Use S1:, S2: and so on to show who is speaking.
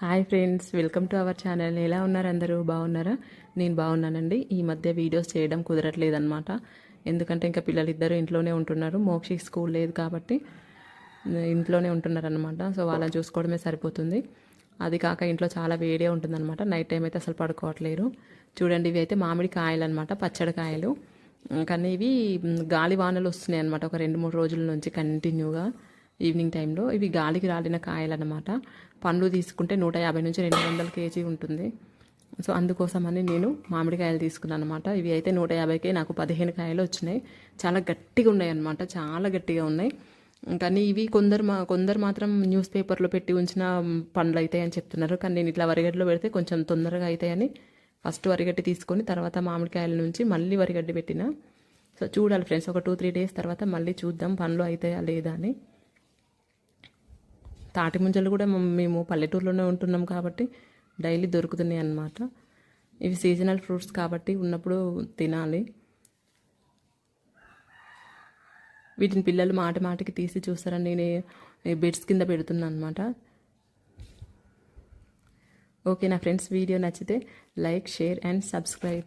S1: Hi friends, welcome to our channel. ఎలా ఉన్నారు అందరూ? బాగున్నారా? నేను బాగున్నానండి. ఈ మధ్య వీడియోస్ చేయడం కుదరట్లేదన్నమాట. ఎందుకంటే ఇంకా పిల్లలు ఇద్దరు ఇంట్లోనే ఉంటున్నారు. మోక్షి స్కూల్ లేదు కాబట్టి ఇంట్లోనే ఉంటున్నారనమాట. సో వాళ్ళని చూసుకోవడమే సరిపోతుంది. అది కాక ఇంట్లో చాలా వేడిగా ఉంటుందన్నమాట. నైట్ టైం అయితే అసలు పడుకోవట్లేరు. చూడండి, ఇవి అయితే మామిడి కాయలు అనమాట, పచ్చడి కాయలు. కానీ ఇవి గాలి వానలు వస్తున్నాయి అనమాట ఒక 2-3 రోజుల నుంచి కంటిన్యూగా. ఈవినింగ్ టైంలో ఇవి గాలికి రాలిన కాయలు అనమాట. పండ్లు తీసుకుంటే 150 నుంచి 200 కేజీ ఉంటుంది. సో అందుకోసమని నేను మామిడికాయలు తీసుకున్నాను అనమాట. ఇవి అయితే 150కే నాకు 15 కాయలు వచ్చినాయి. చాలా గట్టిగా ఉన్నాయి అనమాట, చాలా గట్టిగా ఉన్నాయి. కానీ ఇవి కొందరు మాత్రం న్యూస్ పేపర్లో పెట్టి ఉంచిన పండ్లు అవుతాయని చెప్తున్నారు. కానీ నేను ఇట్లా వరిగడ్డలో పెడితే కొంచెం తొందరగా అవుతాయని ఫస్ట్ వరిగడ్డి తీసుకొని తర్వాత మామిడికాయల నుంచి మళ్ళీ వరిగడ్డి పెట్టిన. సో చూడాలి ఫ్రెండ్స్, ఒక 2-3 డేస్ తర్వాత మళ్ళీ చూద్దాం పండ్లు అవుతాయా లేదా అని. తాటి ముంజలు కూడా మేము పల్లెటూరులోనే ఉంటున్నాం కాబట్టి డైలీ దొరుకుతున్నాయి అన్నమాట. ఇవి సీజనల్ ఫ్రూట్స్ కాబట్టి ఉన్నప్పుడు తినాలి. వీటిని పిల్లలు మాటికి తీసి చూస్తారని నేను బెడ్స్ కింద పెడుతున్నాను అనమాట. ఓకే నా ఫ్రెండ్స్, వీడియో నచ్చితే లైక్, షేర్ అండ్ సబ్స్క్రైబ్.